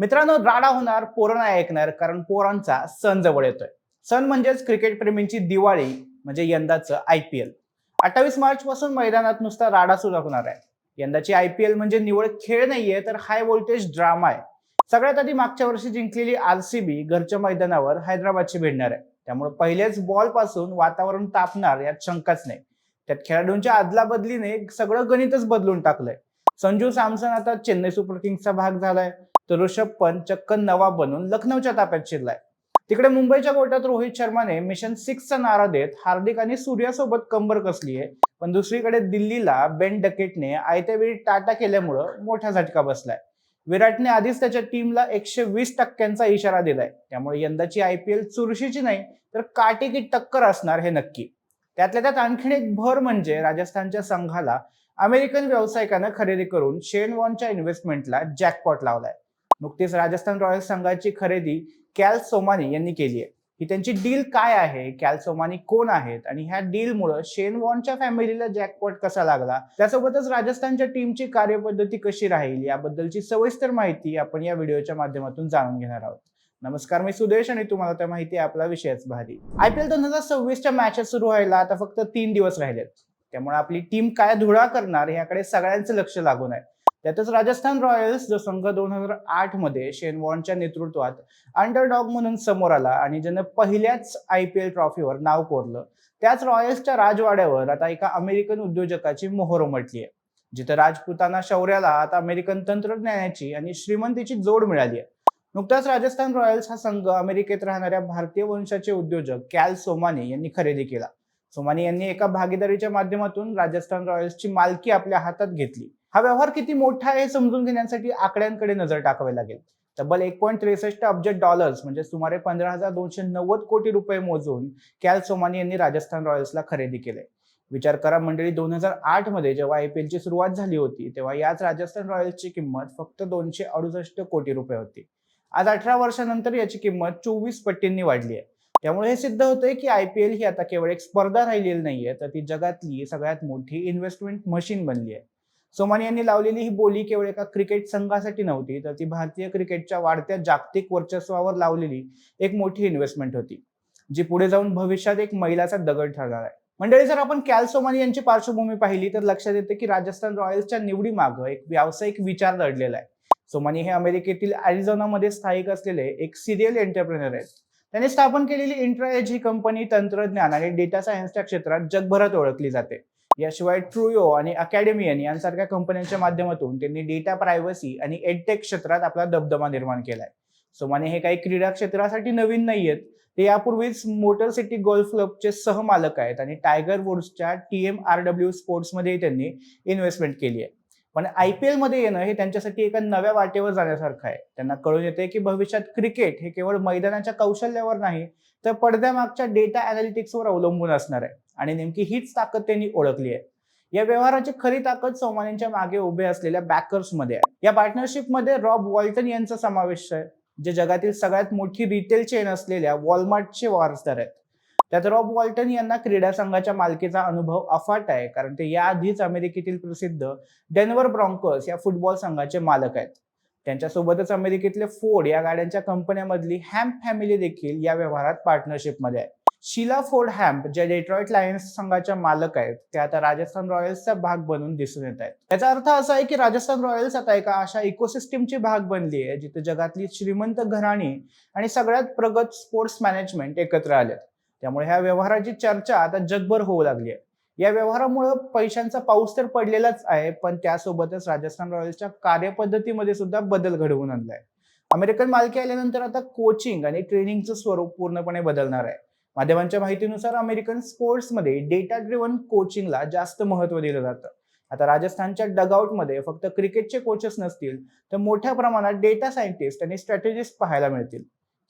मित्रांनो, राडा होणार, पोरं नाही ऐकणार, कारण पोरांचा सण जवळ येतोय. सण म्हणजेच क्रिकेट प्रेमींची दिवाळी, म्हणजे यंदाचं IPL. 28 मार्च पासून मैदानात नुसता राडा सुरू होणार आहे. यंदाची IPL म्हणजे निवळ खेळ नाहीये, तर हाय व्होल्टेज ड्रामा आहे. सगळ्यात आधी मागच्या वर्षी जिंकलेली RCB घरच्या मैदानावर हैदराबादची भिडणार आहे. त्यामुळे पहिल्याच बॉल पासून वातावरण तापणार यात शंकाच नाही. त्यात खेळाडूंच्या अदलाबदलीने सगळं गणितच बदलून टाकलंय. संजू सॅमसन आता चेन्नई सुपर किंग्सचा भाग झालाय, तर ऋषभ पंत चक्क नवाब बनून लखनौच्या ताफ्यात शिरलाय. तिकडे मुंबईच्या कोर्टात रोहित शर्माने मिशन 6चा नारा देत हार्दिक आणि सूर्यासोबत कंबर कसली आहे. पण दुसरीकडे दिल्लीला बेन डकेटने आयत्या वेळी टाटा केल्यामुळं मोठा झटका बसलाय. विराटने आधीच त्याच्या टीमला 120% इशारा दिलाय. त्यामुळे यंदाची IPL चुरशीची नाही, तर काटेकी टक्कर असणार हे नक्की. त्यातल्या त्यात आणखीन एक भर म्हणजे राजस्थानच्या संघाला अमेरिकन व्यावसायिकानं खरेदी करून शेन वॉर्नच्या इन्व्हेस्टमेंटला जॅकपॉट लावलाय. नुकतीच राजस्थान रॉयल्स संघाची खरेदी कॅल सोमानी यांनी केली आहे. ही त्यांची डील काय आहे, कॅल सोमानी कोण आहेत आणि ह्या डीलमुळे शेन वॉर्नच्या फॅमिलीला जॅकपॉट कसा लागला, त्यासोबतच राजस्थानच्या टीमची कार्यपद्धती कशी राहील याबद्दलची सविस्तर माहिती आपण या व्हिडिओच्या माध्यमातून जाणून घेणार आहोत. नमस्कार, मी सुदेश आणि तुम्हाला त्या माहिती आपला विषयच भारी. IPL 2026च्या मॅचेस सुरू व्हायला आता फक्त 3 दिवस राहिलेत. त्यामुळे आपली टीम काय धुळा करणार याकडे सगळ्यांचं लक्ष लागून आहे. त्यातच राजस्थान रॉयल्स जो संघ 2008 मध्ये शेन वॉर्नच्या नेतृत्वात अंडरडॉग म्हणून समोर आला आणि ज्यानं पहिल्याच IPL ट्रॉफीवर नाव कोरलं, त्याच रॉयल्सच्या राजवाड्यावर आता एका अमेरिकन उद्योजकाची मोहर उमटली आहे. जिथे राजपुताना शौर्याला आता अमेरिकन तंत्रज्ञानाची आणि श्रीमंतीची जोड मिळाली आहे. नुकताच राजस्थान रॉयल्स हा संघ अमेरिकेत राहणाऱ्या भारतीय वंशाचे उद्योजक कॅल सोमानी यांनी खरेदी केला. सोमानी यांनी एका भागीदारीच्या माध्यमातून राजस्थान रॉयल्सची मालकी आपल्या हातात घेतली. हा व्यवहार किती मोठा आहे हे समजून घेण्यासाठी आकड्यांकडे नजर टाकावी लागेल. तब्बल $1.63 अब्ज म्हणजे सुमारे 15,290 कोटी रुपये मोजून कॅल सोमानी यांनी राजस्थान रॉयल्सला खरेदी केले. विचार करा मंडळी, 2008 मध्ये जेव्हा IPL ची सुरुवात झाली होती, तेव्हा याच राजस्थान रॉयल्सची किंमत फक्त 268 कोटी रुपये होती. आज 18 वर्षानंतर याची किंमत 24 पटींनी वाढली आहे. त्यामुळे हे सिद्ध होतंय की IPL ही आता केवळ एक स्पर्धा राहिलेली नाहीये, तर ती जगातली सगळ्यात मोठी इन्व्हेस्टमेंट मशीन बनली आहे. सोमानी यांनी लावलेली ही बोली केवळ एका क्रिकेट संघासाठी नव्हती, तर ती भारतीय क्रिकेटच्या वाढत्या जागतिक वर्चस्वावर लावलेली एक मोठी इन्व्हेस्टमेंट होती, जी पुढे जाऊन भविष्यात एक मैलाचा दगड ठरणार आहे. मंडळी, जर आपण कॅल सोमानी यांची पार्श्वभूमी पाहिली तर लक्षात येते की राजस्थान रॉयल्सच्या निवडीमागं एक व्यावसायिक विचार दडलेला आहे. सोमानी हे अमेरिकेतील अॅरिझोनामध्ये स्थायिक असलेले एक सिरियल एंटरप्रेनर आहेत. त्यांनी स्थापन केलेली इंट्राएज ही कंपनी तंत्रज्ञान आणि डेटा सायन्सच्या क्षेत्रात जगभरात ओळखली जाते. याशिवाय ट्रुयो आणि अकॅडमियन यांसारख्या कंपन्यांच्या माध्यमातून त्यांनी डेटा प्रायव्हसी आणि एडटेक क्षेत्रात आपला दबदबा निर्माण केलाय. सोमानी हे काही क्रीडा क्षेत्रासाठी नवीन नाहीयेत. ते यापूर्वीच मोटर सिटी गोल्फ क्लबचे सहमालक आहेत आणि टायगर वुड्सच्या TMRW स्पोर्ट्समध्येही त्यांनी इन्व्हेस्टमेंट केली आहे. पण IPL मध्ये येणं हे त्यांच्यासाठी एका नव्या वाटेवर जाण्यासारखं आहे. त्यांना कळून येते की भविष्यात क्रिकेट हे केवळ मैदानाच्या कौशल्यावर नाही, तर पडद्यामागच्या डेटा अनालिटिक्सवर अवलंबून असणार आहे. आणि नेमकी हीच ताकद त्यांनी ओळखली आहे. या व्यवहाराची खरी ताकद सोमानींच्या मागे उभे असलेल्या बॅकर्समध्ये आहे. या पार्टनरशिपमध्ये रॉब वॉल्टन यांचा समावेश आहे, जे जगातील सगळ्यात मोठी रिटेल चेन असलेल्या वॉलमार्टचे वारसदार आहेत. त्यात रॉब वॉल्टन यांना क्रीडा संघाच्या मालकीचा अनुभव अफाट आहे, कारण ते याआधीच अमेरिकेतील प्रसिद्ध डेन्व्हर ब्रॉन्कोस या फुटबॉल संघाचे मालक आहेत. त्यांच्यासोबतच अमेरिकेतले फोर्ड या गाड्यांच्या कंपन्यांमधली हॅम्प फॅमिली देखील या व्यवहारात पार्टनरशिपमध्ये आहे. शीला फोर्ड हॅम्प, ज्या डेट्रॉइट लायन्स संघाच्या मालक आहेत, त्या आता राजस्थान रॉयल्सचा भाग बनून दिसून येत आहेत. याचा अर्थ असा आहे की राजस्थान रॉयल्स आता एका अशा इकोसिस्टीमची भाग बनली आहे, जिथे जगातली श्रीमंत घराणी आणि सगळ्यात प्रगत स्पोर्ट्स मॅनेजमेंट एकत्र आलेत. त्यामुळे ह्या व्यवहाराची चर्चा आता जगभर होऊ लागली आहे. या व्यवहारामुळे पैशांचा पाऊस तर पडलेलाच आहे, पण त्यासोबतच राजस्थान रॉयल्सच्या कार्यपद्धतीमध्ये सुद्धा बदल घडवून आणलाय. अमेरिकन मालकी आल्यानंतर आता कोचिंग आणि ट्रेनिंगचं स्वरूप पूर्णपणे बदलणार आहे. माध्यमांच्या माहितीनुसार अमेरिकन स्पोर्ट्समध्ये डेटा ड्रिव्हन कोचिंगला जास्त महत्त्व दिलं जातं. आता राजस्थानच्या डगआउटमध्ये फक्त क्रिकेटचे कोचेस नसतील, तर मोठ्या प्रमाणात डेटा सायंटिस्ट आणि स्ट्रॅटेजिस्ट पाहायला मिळतील.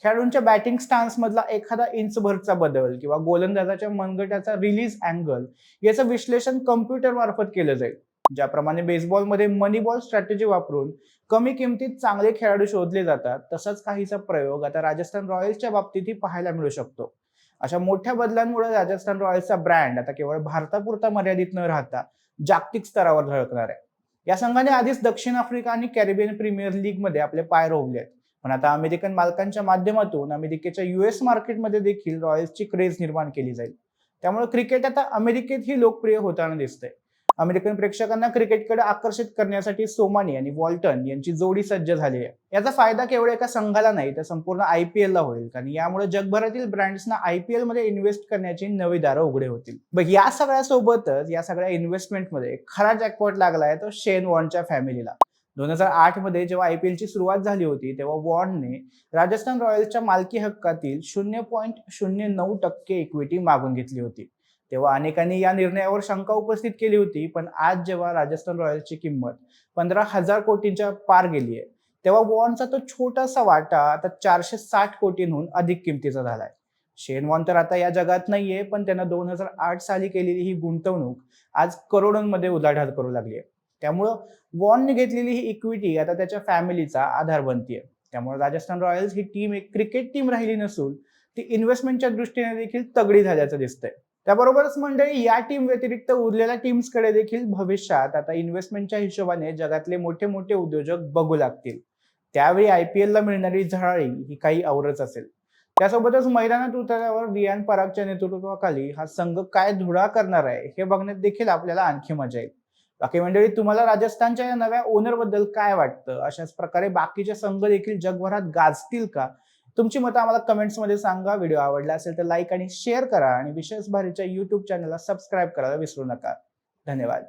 खेळाडूंच्या बॅटिंग स्टान्स मधला एखादा इंचभरचा बदल किंवा गोलंदाजाच्या मनगटाचा रिलीज अँगल याचं विश्लेषण कम्प्युटर मार्फत केलं जाईल. ज्याप्रमाणे बेसबॉलमध्ये मनी बॉल स्ट्रॅटेजी वापरून कमी किमतीत चांगले खेळाडू शोधले जातात, तसाच काहीसा प्रयोग आता राजस्थान रॉयल्सच्या बाबतीतही पाहायला मिळू शकतो. अशा मोठ्या बदलांमुळे राजस्थान रॉयल्सचा ब्रँड आता केवळ भारतापुरता मर्यादित न राहता जागतिक स्तरावर झळकणार आहे. या संघाने आधीच दक्षिण आफ्रिका आणि कॅरिबियन प्रीमियर लीग मध्ये आपले पाय रोवले आहेत. पण आता अमेरिकन मालकांच्या माध्यमातून अमेरिकेच्या US मार्केटमध्ये देखील रॉयल्सची क्रेज निर्माण केली जाईल. त्यामुळे क्रिकेट आता अमेरिकेतही लोकप्रिय होताना दिसतंय. अमेरिकन प्रेक्षकांना क्रिकेटकडे आकर्षित करण्यासाठी सोमानी आणि वॉल्टन यांची जोडी सज्ज झाली आहे. याचा फायदा केवळ एका संघाला नाही तर संपूर्ण IPL ला होईल, कारण यामुळे जगभरातील ब्रँड्सना IPL मध्ये इन्व्हेस्ट करण्याची नवी दारं उघडे होतील. बघ, या सगळ्या सोबतच या सगळ्या इन्व्हेस्टमेंटमध्ये खरा जॅकपॉट लागलाय तो शेन वॉर्नच्या फॅमिलीला. 2008 मध्ये जेव्हा IPL ची सुरुवात झाली होती तेव्हा वॉर्नने राजस्थान रॉयल्सच्या मालकी हक्कातील 0.09% इक्विटी मागून घेतली होती. तेव्हा अनेकांनी या निर्णयावर शंका उपस्थित केली होती, पण आज जेव्हा राजस्थान रॉयल्सची किंमत 15,000 कोटींच्या पार गेली आहे, तेव्हा वॉर्नचा तो छोटासा वाटा आता 460 कोटींहून अधिक किमतीचा झालाय. शेन वॉर्न तर आता या जगात नाहीये, पण त्यानं 2008 साली केलेली ही गुंतवणूक आज करोडोंमध्ये उलाढाल करू लागली आहे. त्यामुळं वॉर्नने घेतलेली ही इक्विटी आता त्याच्या फॅमिलीचा आधार बनतीये. त्यामुळे राजस्थान रॉयल्स ही टीम एक क्रिकेट टीम राहिली नसून ती इन्व्हेस्टमेंटच्या दृष्टीने देखील तगडी झाल्याचं दिसतंय. त्याबरोबरच मंडळी, या टीम व्यतिरिक्त उरलेल्या टीम्सकडे देखील भविष्यात आता इन्व्हेस्टमेंटच्या हिशोबाने जगातले मोठे मोठे उद्योजक बघू लागतील. त्यावेळी IPL ला मिळणारी झळाळी ही काही औरच असेल. त्यासोबतच मैदानात उतरल्यावर रियान परागच्या नेतृत्वाखाली हा संघ काय धुळा करणार आहे हे बघण्यात देखील आपल्याला आणखी मजा येईल. बाकी मंडळी, तुम्हाला राजस्थानच्या या नव्या ओनर बद्दल काय वाटतं? अशाच प्रकारे बाकीचे संघ देखील जगभरात गाजतील का? तुमची मतं आम्हाला कमेंट्समध्ये सांगा. व्हिडिओ आवडला असेल तर लाईक आणि शेअर करा आणि विशेष भारीच्या YouTube चॅनलला सबस्क्राईब करायला विसरू नका. धन्यवाद.